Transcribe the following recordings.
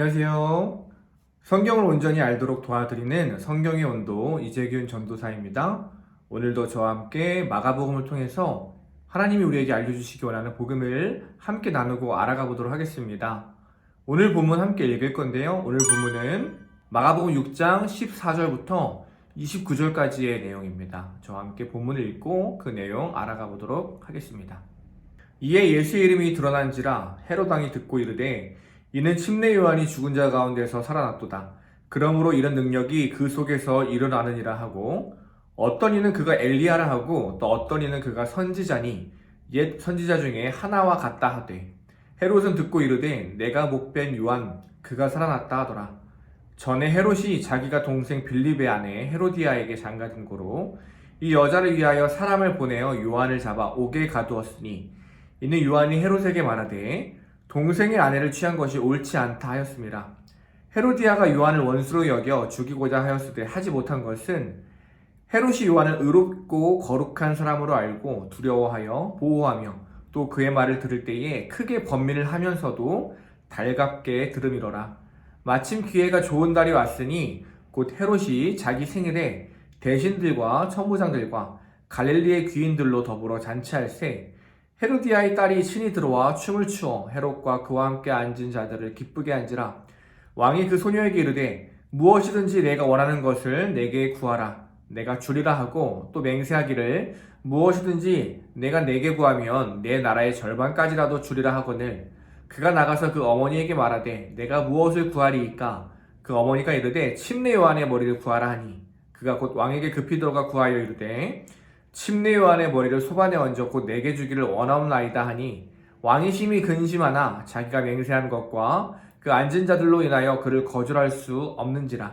안녕하세요. 성경을 온전히 알도록 도와드리는 성경의 온도 이재균 전도사입니다. 오늘도 저와 함께 마가복음을 통해서 하나님이 우리에게 알려주시기 원하는 복음을 함께 나누고 알아가 보도록 하겠습니다. 오늘 본문 함께 읽을 건데요. 오늘 본문은 마가복음 6장 14절부터 29절까지의 내용입니다. 저와 함께 본문을 읽고 그 내용 알아가 보도록 하겠습니다. 이에 예수의 이름이 드러난지라 헤롯 왕이 듣고 이르되 이는 침례 요한이 죽은 자 가운데서 살아났도다. 그러므로 이런 능력이 그 속에서 일어나느니라 하고 어떤 이는 그가 엘리야라 하고 또 어떤 이는 그가 선지자니 옛 선지자 중에 하나와 같다 하되 헤롯은 듣고 이르되 내가 목벤 요한 그가 살아났다 하더라. 전에 헤롯이 자기가 동생 빌립의 아내 헤로디아에게 장가든 고로 이 여자를 위하여 사람을 보내어 요한을 잡아 옥에 가두었으니 이는 요한이 헤롯에게 말하되 동생의 아내를 취한 것이 옳지 않다 하였습니다. 헤로디아가 요한을 원수로 여겨 죽이고자 하였으되 하지 못한 것은 헤롯이 요한을 의롭고 거룩한 사람으로 알고 두려워하여 보호하며 또 그의 말을 들을 때에 크게 번민을 하면서도 달갑게 들음이로라. 마침 기회가 좋은 달이 왔으니 곧 헤롯이 자기 생일에 대신들과 천부장들과 갈릴리의 귀인들로 더불어 잔치할세 헤로디아의 딸이 친히 들어와 춤을 추어 헤롯과 그와 함께 앉은 자들을 기쁘게 한지라. 왕이 그 소녀에게 이르되 무엇이든지 내가 원하는 것을 내게 구하라. 내가 주리라 하고 또 맹세하기를 무엇이든지 내가 내게 구하면 내 나라의 절반까지라도 주리라 하거늘. 그가 나가서 그 어머니에게 말하되 내가 무엇을 구하리이까. 그 어머니가 이르되 침례 요한의 머리를 구하라 하니 그가 곧 왕에게 급히 들어가 구하여 이르되 침례 요한의 머리를 소반에 얹어 곧 내게 주기를 원하옵나이다 하니 왕이 심히 근심하나 자기가 맹세한 것과 그 앉은 자들로 인하여 그를 거절할 수 없는지라.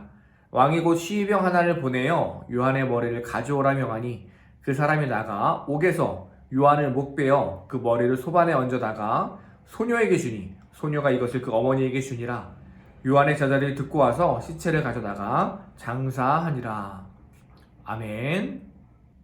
왕이 곧 시위병 하나를 보내어 요한의 머리를 가져오라 명하니 그 사람이 나가 옥에서 요한을 목베어 그 머리를 소반에 얹어다가 소녀에게 주니 소녀가 이것을 그 어머니에게 주니라. 요한의 제자들이 듣고 와서 시체를 가져다가 장사하니라. 아멘.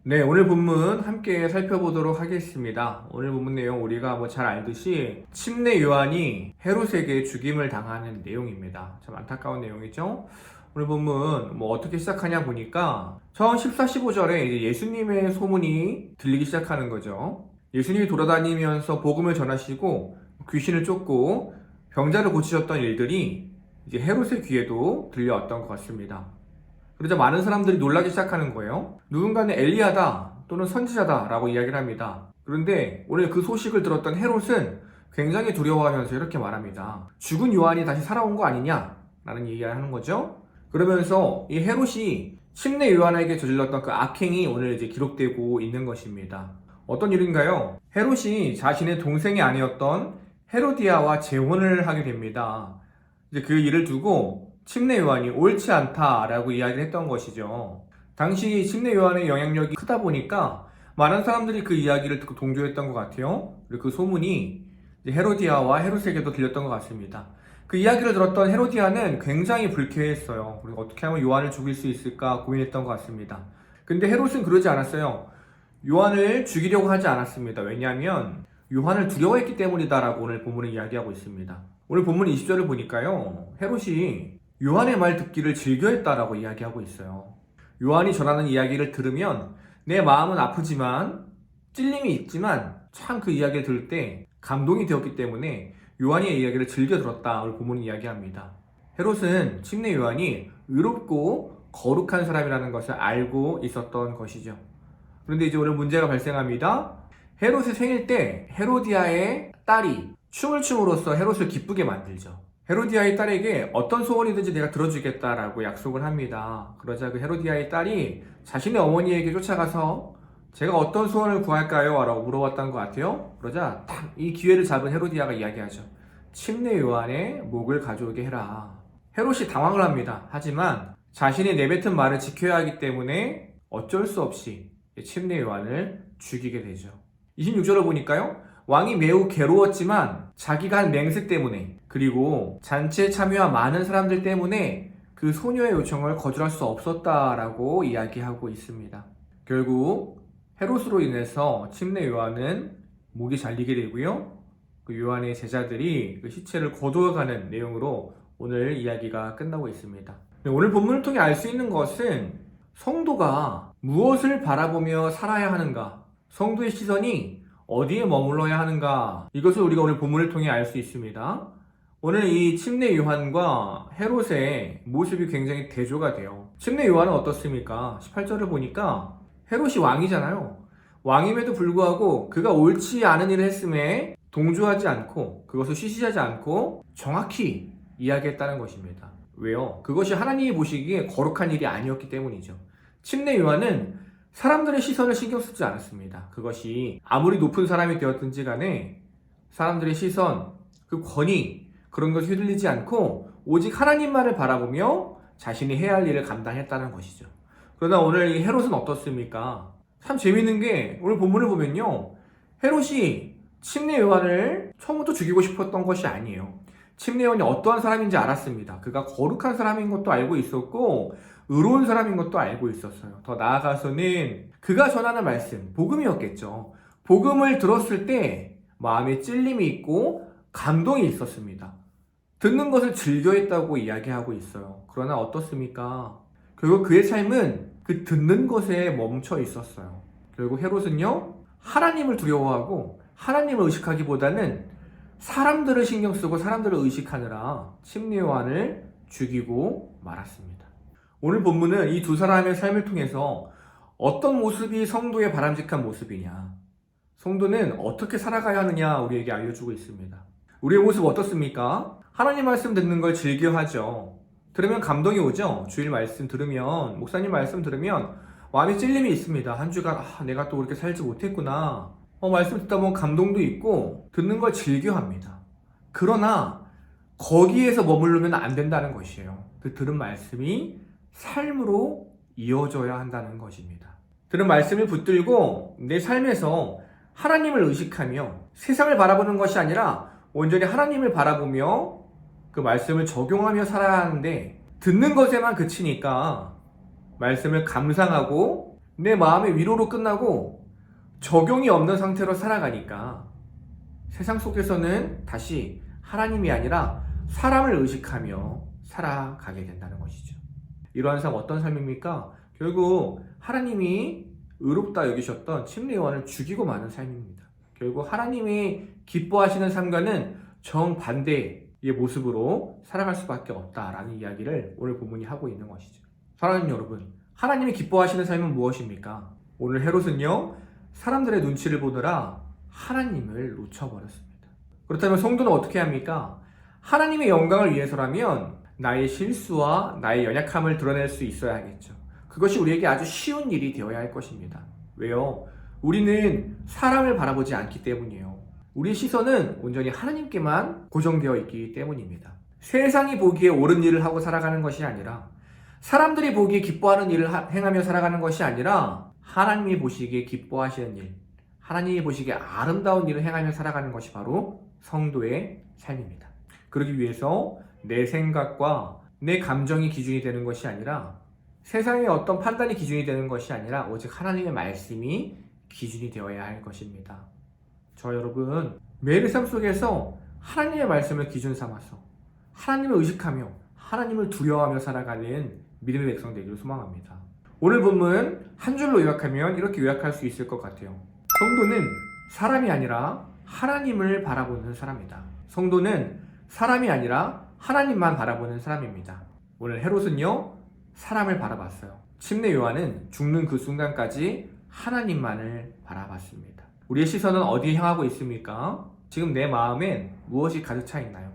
네, 오늘 본문 함께 살펴보도록 하겠습니다. 오늘 본문 내용 우리가 잘 알듯이 침례 요한이 헤롯에게 죽임을 당하는 내용입니다. 참 안타까운 내용이죠. 오늘 본문 어떻게 시작하냐 보니까 처음 14, 15절에 이제 예수님의 소문이 들리기 시작하는 거죠. 예수님이 돌아다니면서 복음을 전하시고 귀신을 쫓고 병자를 고치셨던 일들이 이제 헤롯의 귀에도 들려왔던 것 같습니다. 그러자 많은 사람들이 놀라기 시작하는 거예요. 누군가는 엘리야다 또는 선지자다 라고 이야기를 합니다. 그런데 오늘 그 소식을 들었던 헤롯은 굉장히 두려워하면서 이렇게 말합니다. 죽은 요한이 다시 살아온 거 아니냐? 라는 얘기를 하는 거죠. 그러면서 이 헤롯이 침례 요한에게 저질렀던 그 악행이 오늘 이제 기록되고 있는 것입니다. 어떤 일인가요? 헤롯이 자신의 동생이 아니었던 헤로디아와 재혼을 하게 됩니다. 이제 그 일을 두고 침례 요한이 옳지 않다라고 이야기를 했던 것이죠. 당시 침례 요한의 영향력이 크다 보니까 많은 사람들이 그 이야기를 듣고 동조했던 것 같아요. 그리고 그 소문이 헤로디아와 헤롯에게도 들렸던 것 같습니다. 그 이야기를 들었던 헤로디아는 굉장히 불쾌했어요. 그리고 어떻게 하면 요한을 죽일 수 있을까 고민했던 것 같습니다. 근데 헤롯은 그러지 않았어요. 요한을 죽이려고 하지 않았습니다. 왜냐하면 요한을 두려워했기 때문이다라고 오늘 본문은 이야기하고 있습니다. 오늘 본문 20절을 보니까요. 헤롯이 요한의 말 듣기를 즐겨했다라고 이야기하고 있어요. 요한이 전하는 이야기를 들으면 내 마음은 아프지만 찔림이 있지만 참 그 이야기를 들을 때 감동이 되었기 때문에 요한의 이야기를 즐겨 들었다. 오늘 본문이 이야기합니다. 헤롯은 침례 요한이 의롭고 거룩한 사람이라는 것을 알고 있었던 것이죠. 그런데 이제 오늘 문제가 발생합니다. 헤롯의 생일 때 헤로디아의 딸이 춤을 춤으로써 헤롯을 기쁘게 만들죠. 헤로디아의 딸에게 어떤 소원이든지 내가 들어주겠다라고 약속을 합니다. 그러자 그 헤로디아의 딸이 자신의 어머니에게 쫓아가서 제가 어떤 소원을 구할까요? 라고 물어봤던 것 같아요. 그러자 딱 이 기회를 잡은 헤로디아가 이야기하죠. 침례 요한의 목을 가져오게 해라. 헤롯이 당황을 합니다. 하지만 자신이 내뱉은 말을 지켜야 하기 때문에 어쩔 수 없이 침례 요한을 죽이게 되죠. 26절을 보니까요. 왕이 매우 괴로웠지만 자기가 한 맹세 때문에 그리고 잔치에 참여한 많은 사람들 때문에 그 소녀의 요청을 거절할 수 없었다라고 이야기하고 있습니다. 결국 헤롯으로 인해서 침례 요한은 목이 잘리게 되고요. 그 요한의 제자들이 그 시체를 거두어가는 내용으로 오늘 이야기가 끝나고 있습니다. 오늘 본문을 통해 알 수 있는 것은 성도가 무엇을 바라보며 살아야 하는가, 성도의 시선이 어디에 머물러야 하는가, 이것을 우리가 오늘 본문을 통해 알 수 있습니다. 오늘 이 침례 요한과 헤롯의 모습이 굉장히 대조가 돼요. 침례 요한은 어떻습니까? 18절을 보니까 헤롯이 왕이잖아요. 왕임에도 불구하고 그가 옳지 않은 일을 했음에 동조하지 않고 그것을 쉬쉬하지 않고 정확히 이야기했다는 것입니다. 왜요? 그것이 하나님이 보시기에 거룩한 일이 아니었기 때문이죠. 침례 요한은 사람들의 시선을 신경 쓰지 않았습니다. 그것이 아무리 높은 사람이 되었든지 간에 사람들의 시선, 그 권위, 그런 것을 휘둘리지 않고 오직 하나님만을 바라보며 자신이 해야 할 일을 감당했다는 것이죠. 그러나 오늘 이 헤롯은 어떻습니까? 참 재밌는 게 오늘 본문을 보면요, 헤롯이 침례 요한을 처음부터 죽이고 싶었던 것이 아니에요. 침례 요한이 어떠한 사람인지 알았습니다. 그가 거룩한 사람인 것도 알고 있었고 의로운 사람인 것도 알고 있었어요. 더 나아가서는 그가 전하는 말씀, 복음이었겠죠. 복음을 들었을 때 마음에 찔림이 있고 감동이 있었습니다. 듣는 것을 즐겨했다고 이야기하고 있어요. 그러나 어떻습니까? 결국 그의 삶은 그 듣는 것에 멈춰 있었어요. 결국 헤롯은요, 하나님을 두려워하고 하나님을 의식하기보다는 사람들을 신경 쓰고 사람들을 의식하느라 침례 요한을 죽이고 말았습니다. 오늘 본문은 이 두 사람의 삶을 통해서 어떤 모습이 성도의 바람직한 모습이냐, 성도는 어떻게 살아가야 하느냐 우리에게 알려주고 있습니다. 우리의 모습 어떻습니까? 하나님 말씀 듣는 걸 즐겨하죠. 들으면 감동이 오죠. 주일 말씀 들으면, 목사님 말씀 들으면 마음에 찔림이 있습니다. 한 주간 내가 또 그렇게 살지 못했구나. 말씀 듣다 보면 감동도 있고 듣는 걸 즐겨합니다. 그러나 거기에서 머무르면 안 된다는 것이에요. 그 들은 말씀이 삶으로 이어져야 한다는 것입니다. 들은 말씀을 붙들고 내 삶에서 하나님을 의식하며 세상을 바라보는 것이 아니라 온전히 하나님을 바라보며 그 말씀을 적용하며 살아야 하는데, 듣는 것에만 그치니까 말씀을 감상하고 내 마음의 위로로 끝나고 적용이 없는 상태로 살아가니까 세상 속에서는 다시 하나님이 아니라 사람을 의식하며 살아가게 된다는 것이죠. 이러한 삶 어떤 삶입니까? 결국 하나님이 의롭다 여기셨던 침례 요한을 죽이고 마는 삶입니다. 결국 하나님이 기뻐하시는 삶과는 정반대의 모습으로 살아갈 수밖에 없다라는 이야기를 오늘 본문이 하고 있는 것이죠. 사랑하는 여러분, 하나님이 기뻐하시는 삶은 무엇입니까? 오늘 헤롯은요, 사람들의 눈치를 보느라 하나님을 놓쳐버렸습니다. 그렇다면 성도는 어떻게 합니까? 하나님의 영광을 위해서라면 나의 실수와 나의 연약함을 드러낼 수 있어야 하겠죠. 그것이 우리에게 아주 쉬운 일이 되어야 할 것입니다. 왜요? 우리는 사람을 바라보지 않기 때문이에요. 우리의 시선은 온전히 하나님께만 고정되어 있기 때문입니다. 세상이 보기에 옳은 일을 하고 살아가는 것이 아니라, 사람들이 보기에 기뻐하는 일을 행하며 살아가는 것이 아니라, 하나님이 보시기에 기뻐하시는 일, 하나님이 보시기에 아름다운 일을 행하며 살아가는 것이 바로 성도의 삶입니다. 그러기 위해서 내 생각과 내 감정이 기준이 되는 것이 아니라, 세상의 어떤 판단이 기준이 되는 것이 아니라 오직 하나님의 말씀이 기준이 되어야 할 것입니다. 저 여러분, 매일 삶 속에서 하나님의 말씀을 기준 삼아서 하나님을 의식하며 하나님을 두려워하며 살아가는 믿음의 백성 되기를 소망합니다. 오늘 본문 한 줄로 요약하면 이렇게 요약할 수 있을 것 같아요. 성도는 사람이 아니라 하나님을 바라보는 사람이다. 성도는 사람이 아니라 하나님만 바라보는 사람입니다. 오늘 헤롯은요, 사람을 바라봤어요. 침례 요한은 죽는 그 순간까지 하나님만을 바라봤습니다. 우리의 시선은 어디에 향하고 있습니까? 지금 내 마음엔 무엇이 가득 차 있나요?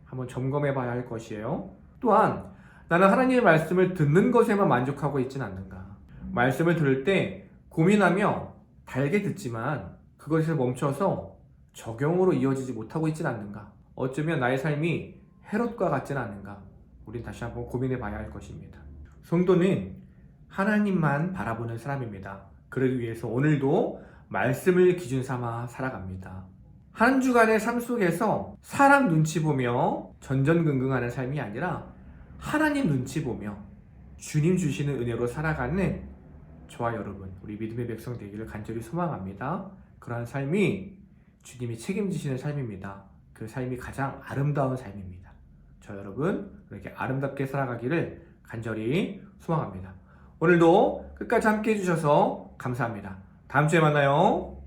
한번 점검해 봐야 할 것이에요. 또한 나는 하나님의 말씀을 듣는 것에만 만족하고 있진 않는가? 말씀을 들을 때 고민하며 달게 듣지만 그것에서 멈춰서 적용으로 이어지지 못하고 있진 않는가? 어쩌면 나의 삶이 헤롯과 같진 않은가? 우린 다시 한번 고민해 봐야 할 것입니다. 성도는 하나님만 바라보는 사람입니다. 그러기 위해서 오늘도 말씀을 기준 삼아 살아갑니다. 한 주간의 삶 속에서 사람 눈치 보며 전전긍긍하는 삶이 아니라 하나님 눈치 보며 주님 주시는 은혜로 살아가는 저와 여러분, 우리 믿음의 백성 되기를 간절히 소망합니다. 그러한 삶이 주님이 책임지시는 삶입니다. 그 삶이 가장 아름다운 삶입니다. 저 여러분 이렇게 아름답게 살아가기를 간절히 소망합니다. 오늘도 끝까지 함께 해주셔서 감사합니다. 다음 주에 만나요.